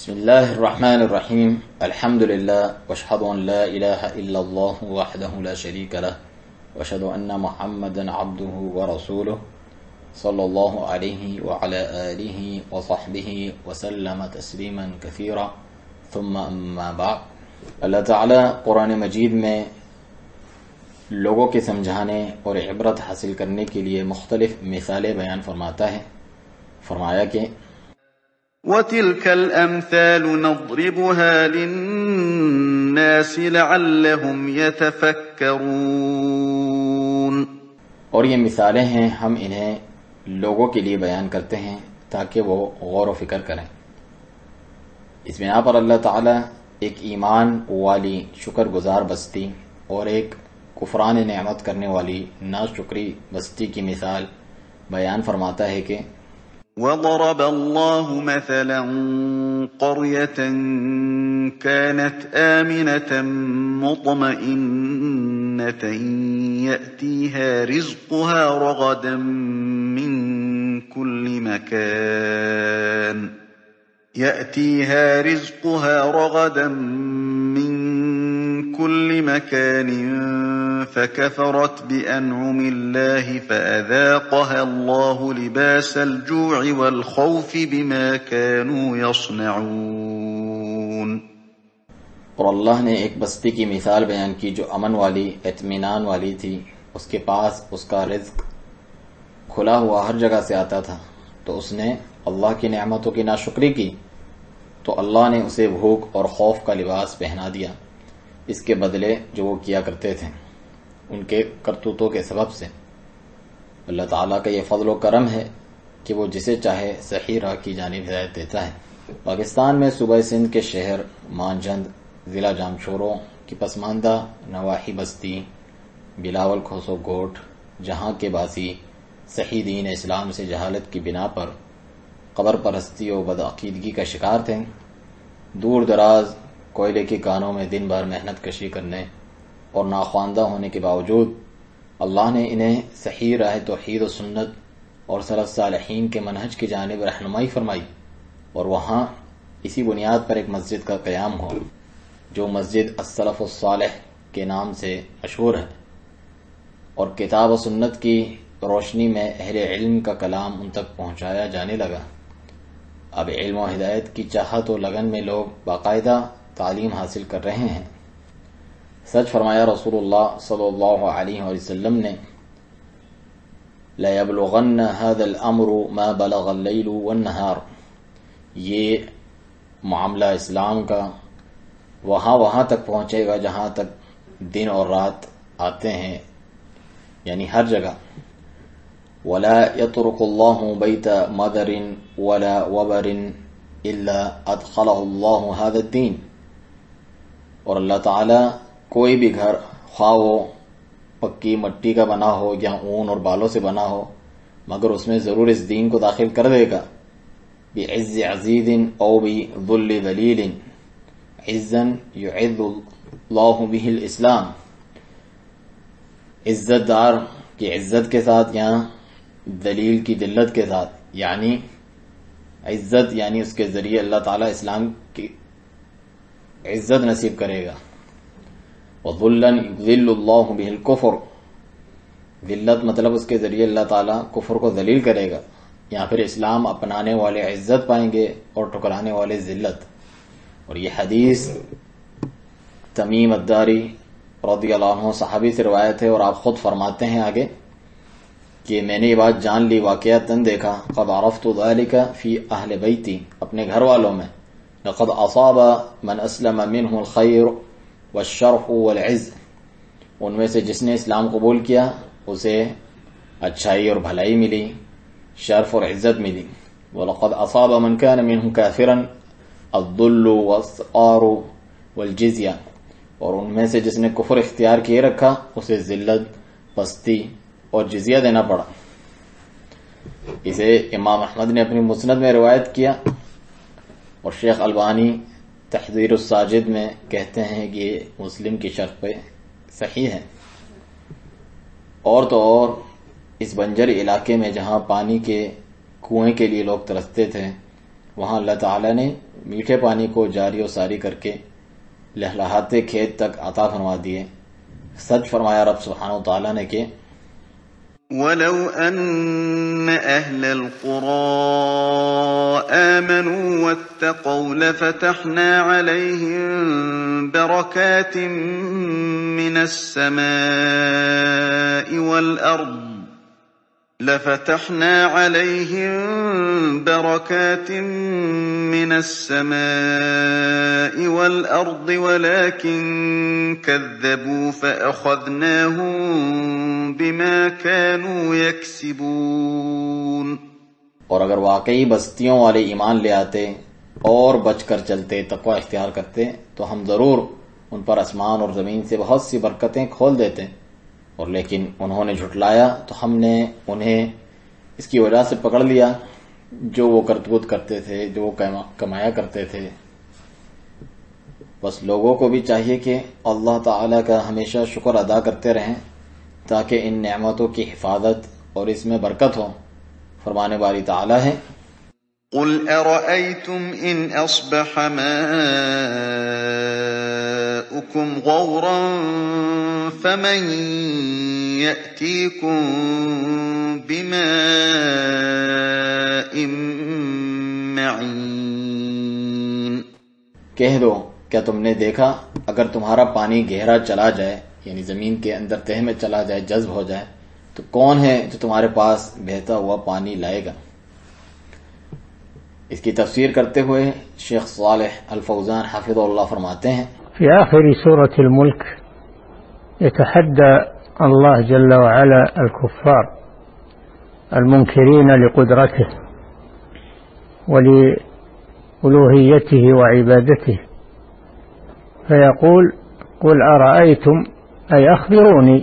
بسم الله الرحمن الرحيم الحمد لله واشهد ان لا اله الا الله وحده لا شريك له واشهد ان محمدا عبده ورسوله صلى الله عليه وعلى آله وصحبه وسلم تسلیما كثيرا ثم اما بعد۔ اللہ تعالیٰ قرآن مجید میں لوگوں کے سمجھانے اور عبرت حاصل کرنے کے لیے مختلف مثالیں بیان فرماتا ہے۔ فرمایا کہ وَتِلْكَ الْأَمْثَالُ نَضْرِبُهَا لِلنَّاسِ لَعَلَّهُمْ يَتَفَكَّرُونَ، اور یہ مثالیں ہیں، ہم انہیں لوگوں کے لیے بیان کرتے ہیں تاکہ وہ غور و فکر کریں۔ اس بنا پر اللہ تعالیٰ ایک ایمان والی شکر گزار بستی اور ایک کفران نعمت کرنے والی ناشکری بستی کی مثال بیان فرماتا ہے کہ وَضَرَبَ اللَّهُ مَثَلًا قَرْيَةً كَانَتْ آمِنَةً مُطْمَئِنَّةً يَأْتِيهَا رِزْقُهَا رَغَدًا مِّن كُلِّ مَكَانٍ فَكَفَرَتْ بِأَنْعُمِ اللَّهِ فَأَذَاقَهَا اللَّهُ لِبَاسَ الْجُوعِ وَالْخَوْفِ بِمَا كَانُوا يَصْنَعُونَ۔ اور اللہ نے ایک بستی کی مثال بیان کی جو امن والی، اطمینان والی تھی، اس کے پاس اس کا رزق کھلا ہوا ہر جگہ سے آتا تھا، تو اس نے اللہ کی نعمتوں کی ناشکری کی تو اللہ نے اسے بھوک اور خوف کا لباس پہنا دیا، اس کے بدلے جو وہ کیا کرتے تھے ان کے کرتوتوں کے سبب سے۔ اللہ تعالیٰ کا یہ فضل و کرم ہے کہ وہ جسے چاہے صحیح راہ کی جانب ہدایت دیتا ہے۔ پاکستان میں صوبہ سندھ کے شہر مانجھند، ضلع جامشورو کی پسماندہ نواحی بستی بلاول کھوسو گوٹ، جہاں کے باسی صحیح دین اسلام سے جہالت کی بنا پر قبر پرستی و بدعقیدگی کا شکار تھے۔ دور دراز کوئلے کی کانوں میں دن بھر محنت کشی کرنے اور ناخواندہ ہونے کے باوجود اللہ نے انہیں صحیح راہ توحید و سنت اور سلف صالحین کے منہج کی جانب رہنمائی فرمائی، اور وہاں اسی بنیاد پر ایک مسجد کا قیام ہو جو مسجد السلف الصالح کے نام سے مشہور ہے، اور کتاب و سنت کی روشنی میں اہل علم کا کلام ان تک پہنچایا جانے لگا۔ اب علم و ہدایت کی چاہت و لگن میں لوگ باقاعدہ تعلیم حاصل کر رہے ہیں۔ سچ فرمایا رسول اللہ صلی اللہ علیہ وسلم نے، لَيَبْلُغَنَّ هَذَا الْأَمْرُ مَا بَلَغَ اللَّيْلُ وَالنَّهَارُ، یہ معاملہ اسلام کا وہاں تک پہنچے گا جہاں تک دن اور رات آتے ہیں، یعنی ہر جگہ۔ وَلَا يَتْرُكُ اللَّهُ بَيْتَ مَدَرٍ وَلَا وَبَرٍ إِلَّا أَدْخَلَهُ اللَّهُ هَذَا الدِّينَ، اور اللہ تعالیٰ کوئی بھی گھر، خواہ وہ پکی مٹی کا بنا ہو یا اون اور بالوں سے بنا ہو، مگر اس میں ضرور اس دین کو داخل کر دے گا۔ بِعِزِّ عَزِيزٍ أَوْ بِذُلِّ ذَلِيلٍ عِزًّا يُعِزُّ اللَّهُ بِهِ الْإِسْلَامَ، عزت دار کی عزت کے ساتھ یا ذلیل کی ذلت کے ساتھ، یعنی عزت یعنی اس کے ذریعے اللہ تعالیٰ اسلام کی عزت نصیب کرے گا۔ وَذُلًّا يُذِلُّ اللَّهُ بِهِ الْكُفْرَ، ذلت مطلب اس کے ذریعے اللہ تعالیٰ کفر کو ذلیل کرے گا، یا پھر اسلام اپنانے والے عزت پائیں گے اور ٹکرانے والے ذلت۔ اور یہ حدیث تمیم الداری رضی اللہ عنہ صحابی سے روایت ہے، اور آپ خود فرماتے ہیں آگے کہ میں نے یہ بات جان لی، واقعتاً دیکھا، قد عرفت ذلك فی اہل بیتی، اپنے گھر والوں میں، لقد اصاب من اسلم منه الخیر والشرف والعز، ان میں سے جس نے اسلام قبول کیا اسے اچھائی اور بھلائی ملی، شرف اور عزت ملی۔ وَلَقَدْ أَصَابَ مَنْ كَانَ مِنْهُ كَافِرًا الذُّلُّ وَالصَّغَارُ وَالْجِزْيَةُ، اور ان میں سے جس نے کفر اختیار کیے رکھا اسے ذلت، پستی اور جزیہ دینا پڑا۔ اسے امام احمد نے اپنی مسند میں روایت کیا، اور شیخ البانی تحذیر الساجد میں کہتے ہیں کہ یہ مسلم کی شرط پہ صحیح ہے۔ اور تو اور اس بنجر علاقے میں جہاں پانی کے کنویں کے لیے لوگ ترستے تھے، وہاں اللہ تعالی نے میٹھے پانی کو جاری و ساری کر کے لہلہاتے کھیت تک عطا فرما دیے۔ سچ فرمایا رب سبحانہ و تعالی نے کہ وَلَوْ أَنَّ أَهْلَ الْقُرَىٰ آمَنُوا وَاتَّقَوْا لَفَتَحْنَا عَلَيْهِم بَرَكَاتٍ مِّنَ السَّمَاءِ وَالْأَرْضِ وَلَٰكِن كَذَّبُوا فَأَخَذْنَاهُم بِمَا كَانُوا يَكْسِبُونَ۔ اور اگر واقعی بستیوں والے ایمان لے آتے اور بچ کر چلتے، تقوی اختیار کرتے، تو ہم ضرور ان پر آسمان اور زمین سے بہت سی برکتیں کھول دیتے، اور لیکن انہوں نے جھٹلایا تو ہم نے انہیں اس کی وجہ سے پکڑ لیا جو وہ کرتوت کرتے تھے، جو وہ کمایا کرتے تھے۔ بس لوگوں کو بھی چاہیے کہ اللہ تعالی کا ہمیشہ شکر ادا کرتے رہیں تاکہ ان نعمتوں کی حفاظت اور اس میں برکت ہو۔ فرمانے والی تعالی ہے قُلْ أَرَأَيْتُمْ إِنْ أَصْبَحَ مَاؤُكُمْ غَوْرًا فَمَنْ يَأْتِيكُمْ بِمَاءٍ مَّعِينٍ۔ کہہ دو کیا تم نے دیکھا اگر تمہارا پانی گہرا چلا جائے، یعنی زمین کے اندر تہ میں چلا جائے، جذب ہو جائے، تو کون ہے جو تمہارے پاس بہتا ہوا پانی لائے گا؟ اس کی تفسیر کرتے ہوئے شیخ صالح الفوزان حفظہ اللہ فرماتے ہیں في آخر سورة الملك يتحدى الله جل وعلا الكفار المنكرين لقدرته ولألوهيته وعبادته، فيقول قل أرأيتم أي أخبروني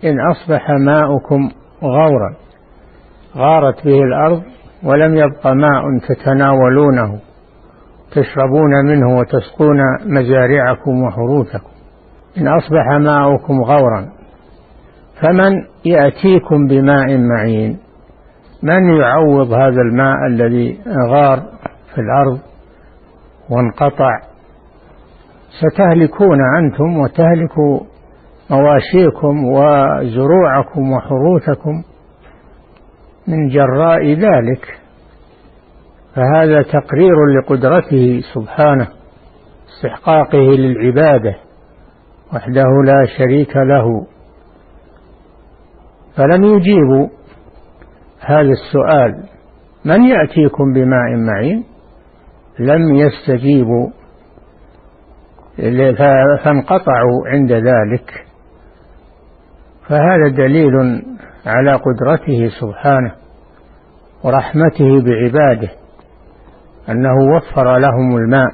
إن أصبح ماؤكم غورا، غارت به الأرض ولم يبق ماء تتناولونه تشربون منه وتسقون مزارعكم وحروثكم، إن أصبح ماؤكم غورا فمن يأتيكم بماء معين، من يعوض هذا الماء الذي غار في الأرض وانقطع؟ ستهلكون أنتم وتهلك مواشيكم وزروعكم وحروثكم من جراء ذلك. فهذا تقرير لقدرته سبحانه، استحقاقه للعبادة وحده لا شريك له. فلم يجيبوا هذا السؤال من يأتيكم بماء معين، لم يستجيبوا فانقطعوا عند ذلك. فهذا دليل على قدرته سبحانه ورحمته بعباده، أنه وفر لهم الماء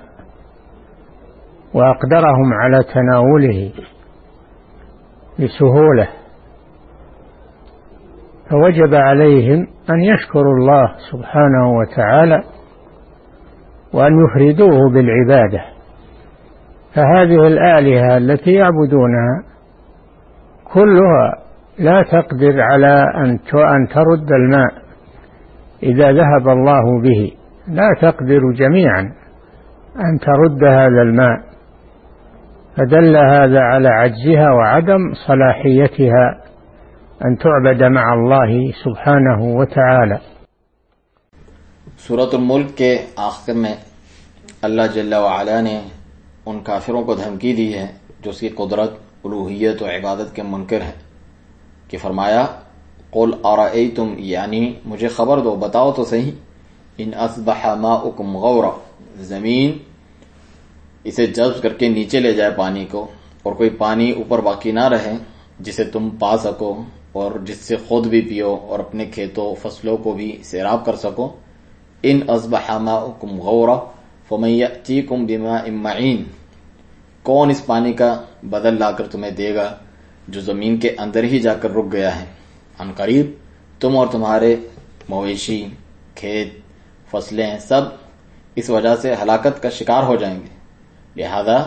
وأقدرهم على تناوله بسهولة، فوجب عليهم أن يشكروا الله سبحانه وتعالى وأن يفردوه بالعبادة. فهذه الآلهة التي يعبدونها كلها لا تقدر على أن ترد الماء إذا ذهب الله به، لا تقدر جميعا أن ترد هذا الماء، فدل هذا على عجزها وعدم صلاحيتها أن تعبد مع الله سبحانه وتعالى۔ سورۃ الملک کے آخر میں اللہ جل وعلا نے ان کافروں کو دھمکی دی ہے جو اس کی قدرت، الوہیت و عبادت کے منکر ہیں، کہ فرمایا قل ارأیتم، یعنی مجھے خبر دو، بتاؤ تو صحیح، ان اصبح ماؤکم غورا، زمین اسے جذب کر کے نیچے لے جائے پانی کو، اور کوئی پانی اوپر باقی نہ رہے جسے تم پا سکو اور جس سے خود بھی پیو اور اپنے کھیتوں فصلوں کو بھی سیراب کر سکو، ان اصبح ماؤکم غورا فمن یأتیکم بماء معین، کون اس پانی کا بدل لا کر تمہیں دے گا جو زمین کے اندر ہی جا کر رک گیا ہے، عن قریب تم اور تمہارے مویشی، کھیت، فصلیں سب اس وجہ سے ہلاکت کا شکار ہو جائیں گے۔ لہذا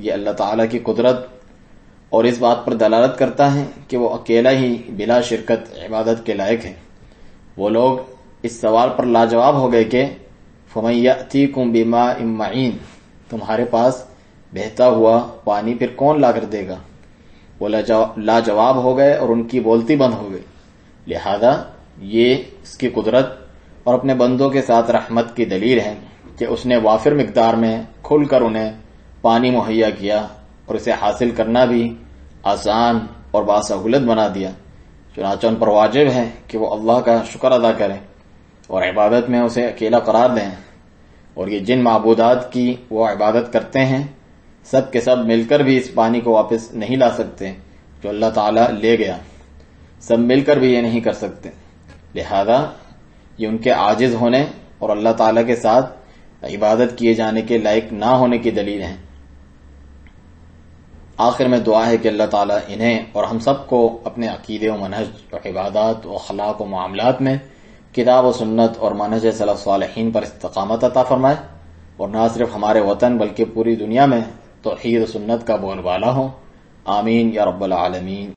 یہ اللہ تعالیٰ کی قدرت اور اس بات پر دلالت کرتا ہے کہ وہ اکیلا ہی بلا شرکت عبادت کے لائق ہے۔ وہ لوگ اس سوال پر لاجواب ہو گئے کہ فَمَن يَأْتِيكُم بِمَاءٍ مَّعِينٍ، تمہارے پاس بہتا ہوا پانی پھر کون لا کر دے گا؟ وہ لاجواب ہو گئے اور ان کی بولتی بند ہو گئی۔ لہذا یہ اس کی قدرت اور اپنے بندوں کے ساتھ رحمت کی دلیل ہے کہ اس نے وافر مقدار میں کھل کر انہیں پانی مہیا کیا اور اسے حاصل کرنا بھی آسان اور باسہولت بنا دیا۔ چنانچہ ان پر واجب ہے کہ وہ اللہ کا شکر ادا کریں اور عبادت میں اسے اکیلا قرار دیں، اور یہ جن معبودات کی وہ عبادت کرتے ہیں سب کے سب مل کر بھی اس پانی کو واپس نہیں لا سکتے جو اللہ تعالیٰ لے گیا، سب مل کر بھی یہ نہیں کر سکتے۔ لہذا یہ ان کے عاجز ہونے اور اللہ تعالیٰ کے ساتھ عبادت کیے جانے کے لائق نہ ہونے کی دلیل ہیں۔ آخر میں دعا ہے کہ اللہ تعالیٰ انہیں اور ہم سب کو اپنے عقیدے و منہج و عبادات و اخلاق و معاملات میں کتاب و سنت اور منہج سلف صالحین پر استقامت عطا فرمائے، اور نہ صرف ہمارے وطن بلکہ پوری دنیا میں توحید و سنت کا بول بالا ہو۔ آمین یا رب العالمین۔